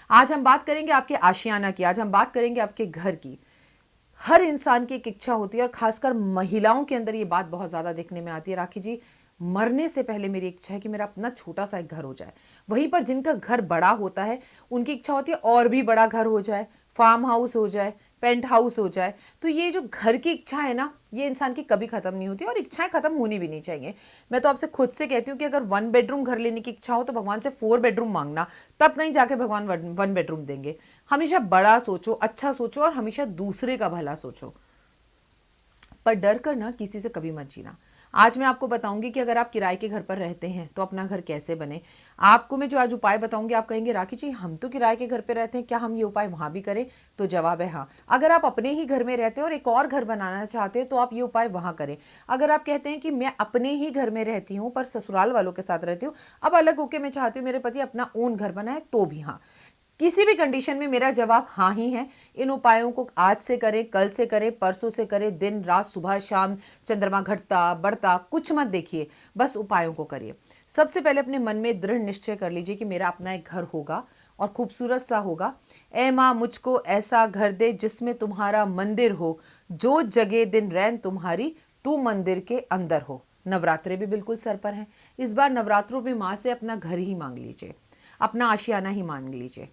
आज हम बात करेंगे आपके आशियाना की, आज हम बात करेंगे आपके घर की। हर इंसान की एक इच्छा होती है और खासकर महिलाओं के अंदर ये बात बहुत ज्यादा देखने में आती है। राखी जी, मरने से पहले मेरी इच्छा है कि मेरा अपना छोटा सा एक घर हो जाए। वहीं पर जिनका घर बड़ा होता है उनकी इच्छा होती है और भी बड़ा घर हो जाए, फार्म हाउस हो जाए, पेंट हाउस हो जाए। तो ये जो घर की इच्छा है ना, ये इंसान की कभी खत्म नहीं होती और इच्छाएं खत्म होनी भी नहीं चाहिए। मैं तो आपसे खुद से कहती हूँ कि अगर 1 बेडरूम घर लेने की इच्छा हो तो भगवान से 4 बेडरूम मांगना, तब कहीं जाके भगवान 1 बेडरूम देंगे। हमेशा बड़ा सोचो, अच्छा सोचो और हमेशा दूसरे का भला सोचो, पर डर कर ना किसी से कभी मत जीना। आज मैं आपको बताऊंगी कि अगर आप किराए के घर पर रहते हैं तो अपना घर कैसे बने। आपको मैं जो आज उपाय बताऊंगी, आप कहेंगे राखी जी हम तो किराए के घर पे रहते हैं, क्या हम ये उपाय वहां भी करें? तो जवाब है हाँ। अगर आप अपने ही घर में रहते हैं और एक और घर बनाना चाहते हैं तो आप ये उपाय वहां करें। अगर आप कहते हैं कि मैं अपने ही घर में रहती हूँ पर ससुराल वालों के साथ रहती हूँ, अब अलग होके मैं चाहती हूँ मेरे पति अपना ओन घर बनाए, तो भी हाँ। किसी भी कंडीशन में मेरा जवाब हाँ ही है। इन उपायों को आज से करें, कल से करें, परसों से करें, दिन रात सुबह शाम, चंद्रमा घटता बढ़ता कुछ मत देखिए, बस उपायों को करिए। सबसे पहले अपने मन में दृढ़ निश्चय कर लीजिए कि मेरा अपना एक घर होगा और खूबसूरत सा होगा। ए माँ मुझको ऐसा घर दे जिसमें तुम्हारा मंदिर हो, जो जगे दिन रैन तुम्हारी, तू मंदिर के अंदर हो। नवरात्रे भी बिल्कुल सर पर हैं, इस बार नवरात्रों में माँ से अपना घर ही मांग लीजिए, अपना आशियाना ही मांग लीजिए।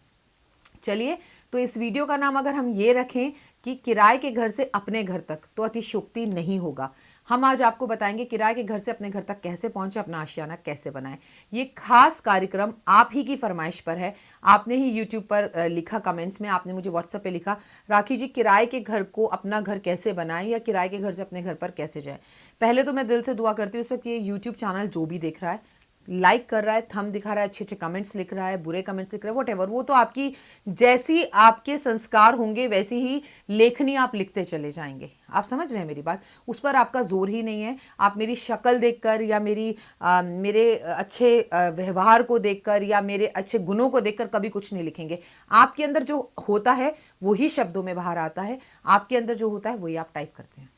चलिए, तो इस वीडियो का नाम अगर हम ये रखें कि किराए के घर से अपने घर तक, तो अतिशयोक्ति नहीं होगा। हम आज आपको बताएंगे किराए के घर से अपने घर तक कैसे पहुंचे, अपना आशियाना कैसे बनाएं। ये खास कार्यक्रम आप ही की फरमाइश पर है। आपने ही यूट्यूब पर लिखा, कमेंट्स में आपने मुझे व्हाट्सएप पे लिखा, राखी जी किराए के घर को अपना घर कैसे बनाएं या किराए के घर से अपने घर पर कैसे जाए। पहले तो मैं दिल से दुआ करती हूँ इस वक्त ये यूट्यूब चैनल जो भी देख रहा है, लाइक कर रहा है, थंब दिखा रहा है, अच्छे अच्छे कमेंट्स लिख रहा है, बुरे कमेंट्स लिख रहा है, वॉटेवर, वो तो आपकी जैसी आपके संस्कार होंगे वैसी ही लेखनी आप लिखते चले जाएंगे। आप समझ रहे हैं मेरी बात? उस पर आपका जोर ही नहीं है। आप मेरी शक्ल देखकर या मेरे अच्छे व्यवहार को देखकर या मेरे अच्छे गुणों को देखकर कभी कुछ नहीं लिखेंगे। आपके अंदर जो होता है वही शब्दों में बाहर आता है, आपके अंदर जो होता है वही आप टाइप करते हैं।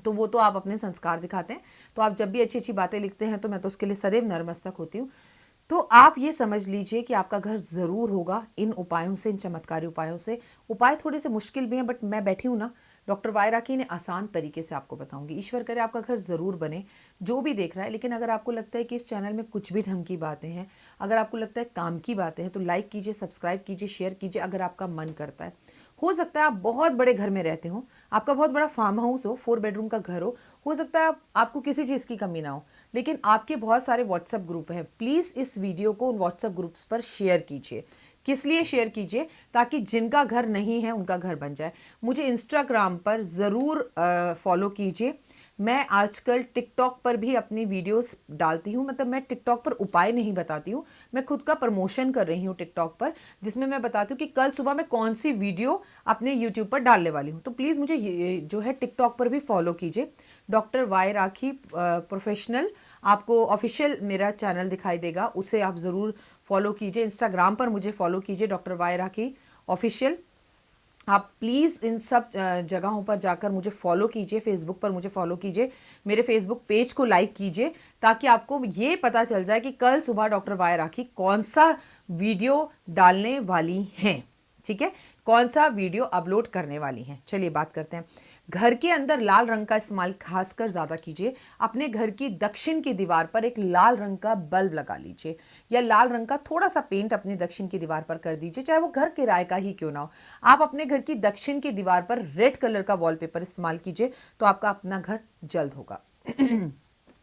तो वो तो आप अपने संस्कार दिखाते हैं। तो आप जब भी अच्छी अच्छी बातें लिखते हैं तो मैं तो उसके लिए सदैव नतमस्तक होती हूँ। तो आप ये समझ लीजिए कि आपका घर ज़रूर होगा इन उपायों से, इन चमत्कारी उपायों से। उपाय थोड़े से मुश्किल भी हैं, बट मैं बैठी हूँ ना, डॉक्टर वाई राखी ने आसान तरीके से आपको बताऊंगी। ईश्वर करे आपका घर ज़रूर बने, जो भी देख रहा है। लेकिन अगर आपको लगता है कि इस चैनल में कुछ भी ढंग की बातें हैं, अगर आपको लगता है काम की बातें हैं, तो लाइक कीजिए, सब्सक्राइब कीजिए, शेयर कीजिए अगर आपका मन करता है। हो सकता है आप बहुत बड़े घर में रहते हो, आपका बहुत बड़ा फार्म हाउस हो, 4 बेडरूम का घर हो सकता है आपको किसी चीज़ की कमी ना हो, लेकिन आपके बहुत सारे व्हाट्सएप ग्रुप हैं। प्लीज़ इस वीडियो को उन व्हाट्सएप ग्रुप्स पर शेयर कीजिए। किस लिए शेयर कीजिए? ताकि जिनका घर नहीं है उनका घर बन जाए। मुझे इंस्टाग्राम पर ज़रूर फॉलो कीजिए। मैं आजकल टिकटॉक पर भी अपनी वीडियोस डालती हूँ, मतलब मैं टिकटॉक पर उपाय नहीं बताती हूँ, मैं खुद का प्रमोशन कर रही हूँ टिकटॉक पर, जिसमें मैं बताती हूँ कि कल सुबह मैं कौन सी वीडियो अपने यूट्यूब पर डालने वाली हूँ। तो प्लीज़ मुझे जो है टिकटॉक पर भी फॉलो कीजिए, डॉक्टर वाई राखी प्रोफेशनल। आपको ऑफिशियल मेरा चैनल दिखाई देगा, उसे आप ज़रूर फॉलो कीजिए। इंस्टाग्राम पर मुझे फॉलो कीजिए, डॉक्टर वाई राखी ऑफिशियल। आप प्लीज़ इन सब जगहों पर जाकर मुझे फॉलो कीजिए, फेसबुक पर मुझे फॉलो कीजिए, मेरे फेसबुक पेज को लाइक कीजिए, ताकि आपको ये पता चल जाए कि कल सुबह डॉक्टर वाई राखी कौन सा वीडियो डालने वाली हैं। ठीक है, कौन सा वीडियो अपलोड करने वाली हैं। चलिए बात करते हैं। घर के अंदर लाल रंग का इस्तेमाल खासकर ज़्यादा कीजिए। अपने घर की दक्षिण की दीवार पर एक लाल रंग का बल्ब लगा लीजिए, या लाल रंग का थोड़ा सा पेंट अपनी दक्षिण की दीवार पर कर दीजिए, चाहे वो घर किराए का ही क्यों ना हो। आप अपने घर की दक्षिण की दीवार पर रेड कलर का वॉलपेपर इस्तेमाल कीजिए, तो आपका अपना घर जल्द होगा।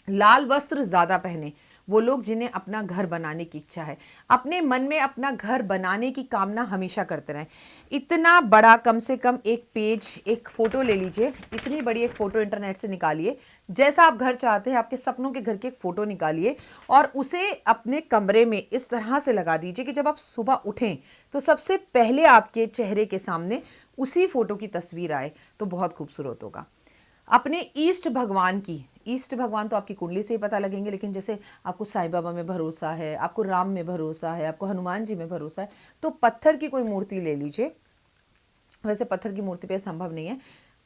लाल वस्त्र ज्यादा पहने वो लोग जिन्हें अपना घर बनाने की इच्छा है, अपने मन में अपना घर बनाने की कामना हमेशा करते रहें। इतना बड़ा, कम से कम एक पेज, एक फोटो ले लीजिए, इतनी बड़ी एक फोटो इंटरनेट से निकालिए, जैसा आप घर चाहते हैं आपके सपनों के घर की एक फोटो निकालिए और उसे अपने कमरे में इस तरह से लगा दीजिए कि जब आप सुबह उठें तो सबसे पहले आपके चेहरे के सामने उसी फोटो की तस्वीर आए, तो बहुत खूबसूरत होगा। अपने ईष्ट भगवान की, ईष्ट भगवान तो आपकी कुंडली से ही पता लगेंगे, लेकिन जैसे आपको साईं बाबा में भरोसा है, आपको राम में भरोसा है, आपको हनुमान जी में भरोसा है, तो पत्थर की कोई मूर्ति ले लीजिए। वैसे पत्थर की मूर्ति पे संभव नहीं है,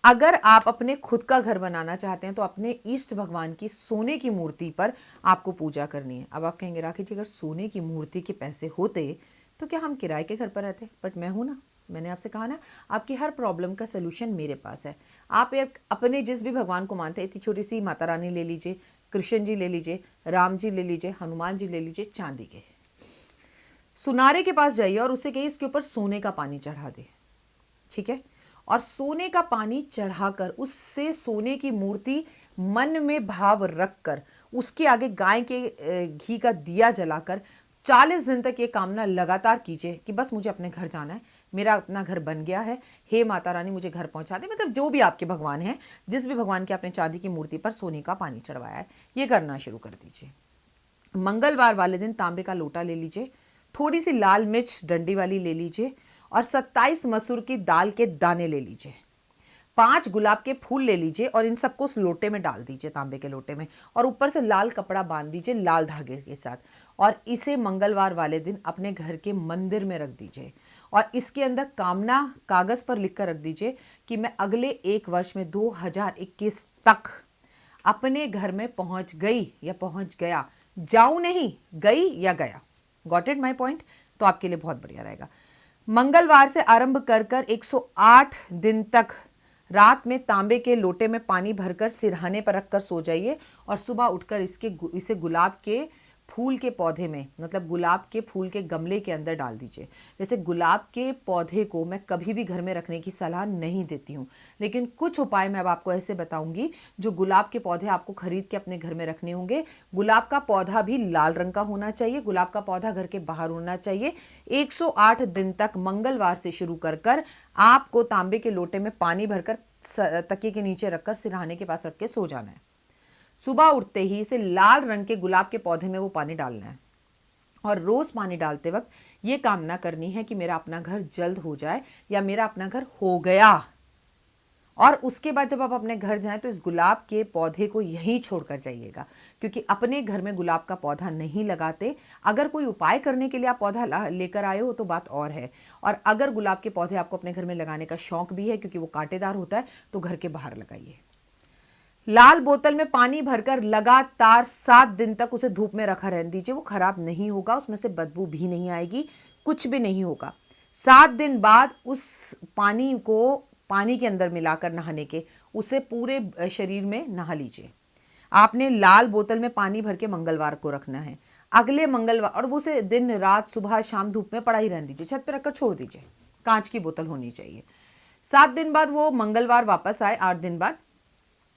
अगर आप अपने खुद का घर बनाना चाहते हैं तो अपने इष्ट भगवान की सोने की मूर्ति पर आपको पूजा करनी है। अब आप कहेंगे राखी जी, अगर सोने की मूर्ति के पैसे होते तो क्या हम किराए के घर पर रहते? बट मैं हूं ना, मैंने आपसे कहा ना, आपकी हर प्रॉब्लम का सलूशन मेरे पास है। आप एक अपने जिस भी भगवान को मानते हैं, इतनी छोटी सी माता रानी ले लीजिए, कृष्ण जी ले लीजिए, राम जी ले लीजिए, हनुमान जी ले लीजिए, चांदी के सुनारे के पास जाइए और उसे कहिए इसके ऊपर सोने का पानी चढ़ा दे, ठीक है? और सोने का पानी चढ़ाकर उससे सोने की मूर्ति मन में भाव रखकर उसके आगे गाय के घी का दिया जलाकर 40 दिन तक ये कामना लगातार कीजिए कि बस मुझे अपने घर जाना है, मेरा अपना घर बन गया है, हे माता रानी मुझे घर पहुंचा दे। मतलब जो भी आपके भगवान हैं, जिस भी भगवान के आपने चांदी की मूर्ति पर सोने का पानी चढ़वाया है, ये करना शुरू कर दीजिए। मंगलवार वाले दिन तांबे का लोटा ले लीजिए, थोड़ी सी लाल मिर्च डंडी वाली ले लीजिए और 27 मसूर की दाल के दाने ले लीजिए, 5 गुलाब के फूल ले लीजिए और इन सबको उस लोटे में डाल दीजिए, तांबे के लोटे में, और ऊपर से लाल कपड़ा बांध दीजिए लाल धागे के साथ, और इसे मंगलवार वाले दिन अपने घर के मंदिर में रख दीजिए। और इसके अंदर कामना कागज पर लिखकर रख दीजिए कि मैं अगले 1 वर्ष में 2021 तक अपने घर में पहुंच गई या पहुंच गया, जाऊं नहीं, गई या गया। Got it my point? तो आपके लिए बहुत बढ़िया रहेगा। मंगलवार से आरंभ कर 108 दिन तक रात में तांबे के लोटे में पानी भरकर सिरहाने पर रखकर सो जाइए और सुबह उठकर इसे गुलाब के फूल के पौधे में, मतलब गुलाब के फूल के गमले के अंदर डाल दीजिए। वैसे गुलाब के पौधे को मैं कभी भी घर में रखने की सलाह नहीं देती हूँ, लेकिन कुछ उपाय मैं अब आपको ऐसे बताऊंगी जो गुलाब के पौधे आपको खरीद के अपने घर में रखने होंगे। गुलाब का पौधा भी लाल रंग का होना चाहिए, गुलाब का पौधा घर के बाहर होना चाहिए। 108 दिन तक मंगलवार से शुरू कर आपको तांबे के लोटे में पानी भरकर तकिए के नीचे रखकर सिरहाने के पास रख के सो जाना है। सुबह उठते ही इसे लाल रंग के गुलाब के पौधे में वो पानी डालना है और रोज पानी डालते वक्त ये कामना करनी है कि मेरा अपना घर जल्द हो जाए या मेरा अपना घर हो गया। और उसके बाद जब आप अपने घर जाएं तो इस गुलाब के पौधे को यहीं छोड़कर जाइएगा, क्योंकि अपने घर में गुलाब का पौधा नहीं लगाते। अगर कोई उपाय करने के लिए आप पौधा लेकर आए हो तो बात और है, और अगर गुलाब के पौधे आपको अपने घर में लगाने का शौक भी है क्योंकि वो कांटेदार होता है, तो घर के बाहर लगाइए। लाल बोतल में पानी भरकर लगातार 7 दिन तक उसे धूप में रखा रहने दीजिए। वो खराब नहीं होगा, उसमें से बदबू भी नहीं आएगी, कुछ भी नहीं होगा। 7 दिन बाद उस पानी को पानी के अंदर मिलाकर नहाने के उसे पूरे शरीर में नहा लीजिए। आपने लाल बोतल में पानी भर के मंगलवार को रखना है। अगले मंगलवार, और उसे दिन रात सुबह शाम धूप में पड़ा ही रहने दीजिए, छत पर रखकर छोड़ दीजिए। कांच की बोतल होनी चाहिए। 7 दिन बाद वो मंगलवार वापस आए, 8 दिन बाद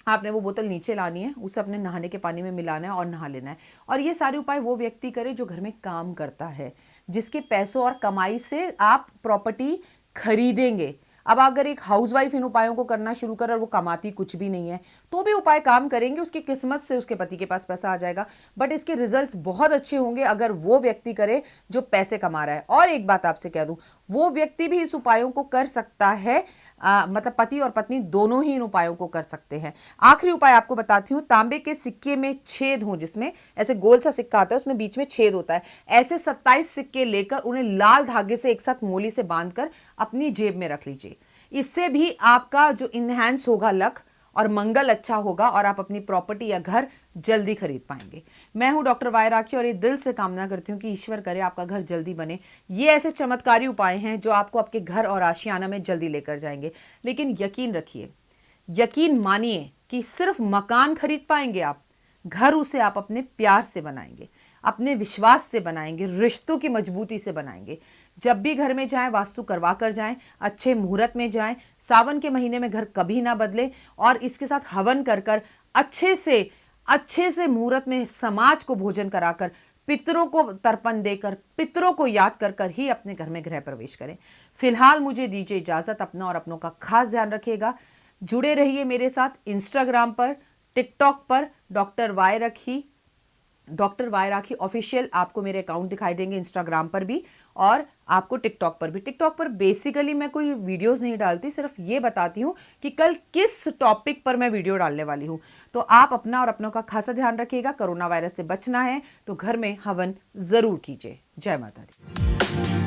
आपने वो बोतल नीचे लानी है, उसे अपने नहाने के पानी में मिलाना है और नहा लेना है। और ये सारे उपाय वो व्यक्ति करे जो घर में काम करता है, जिसके पैसों और कमाई से आप प्रॉपर्टी खरीदेंगे। अब अगर एक हाउसवाइफ इन उपायों को करना शुरू करे और वो कमाती कुछ भी नहीं है तो भी उपाय काम करेंगे, उसकी किस्मत से उसके पति के पास पैसा आ जाएगा, बट इसके रिजल्ट्स बहुत अच्छे होंगे अगर वो व्यक्ति करे जो पैसे कमा रहा है। और एक बात आपसे कह दूं, वो व्यक्ति भी इस उपायों को कर सकता है, मतलब पति और पत्नी दोनों ही इन उपायों को कर सकते हैं। आखिरी उपाय आपको बताती हूँ। तांबे के सिक्के में छेद हो, जिसमें ऐसे गोल सा सिक्का आता है, उसमें बीच में छेद होता है। ऐसे 27 सिक्के लेकर उन्हें लाल धागे से एक साथ मोली से बांधकर अपनी जेब में रख लीजिए। इससे भी आपका जो इनहैंस होगा लक और मंगल अच्छा होगा और आप अपनी प्रॉपर्टी या घर जल्दी खरीद पाएंगे। मैं हूं डॉक्टर वाई राखी और ये दिल से कामना करती हूं कि ईश्वर करे आपका घर जल्दी बने। ये ऐसे चमत्कारी उपाय हैं जो आपको आपके घर और आशियाना में जल्दी लेकर जाएंगे। लेकिन यकीन रखिए, यकीन मानिए कि सिर्फ मकान खरीद पाएंगे आप, घर उसे आप अपने प्यार से बनाएंगे, अपने विश्वास से बनाएंगे, रिश्तों की मजबूती से बनाएंगे। जब भी घर में जाएं वास्तु करवा कर जाएं, अच्छे मुहूर्त में जाएं, सावन के महीने में घर कभी ना बदले, और इसके साथ हवन कर कर अच्छे से मुहूर्त में समाज को भोजन कराकर, पितरों को तर्पण देकर, पितरों को याद कर कर ही अपने घर में गृह प्रवेश करें। फिलहाल मुझे दीजिए इजाजत। अपना और अपनों का खास ध्यान रखिएगा। जुड़े रहिए मेरे साथ इंस्टाग्राम पर, टिकटॉक पर डॉक्टर वाई राखी ऑफिशियल आपको मेरे अकाउंट दिखाई देंगे, इंस्टाग्राम पर भी और आपको टिकटॉक पर भी। टिकटॉक पर बेसिकली मैं कोई वीडियोस नहीं डालती, सिर्फ ये बताती हूँ कि कल किस टॉपिक पर मैं वीडियो डालने वाली हूँ। तो आप अपना और अपनों का खासा ध्यान रखिएगा। कोरोना वायरस से बचना है तो घर में हवन जरूर कीजिए। जय माता दी।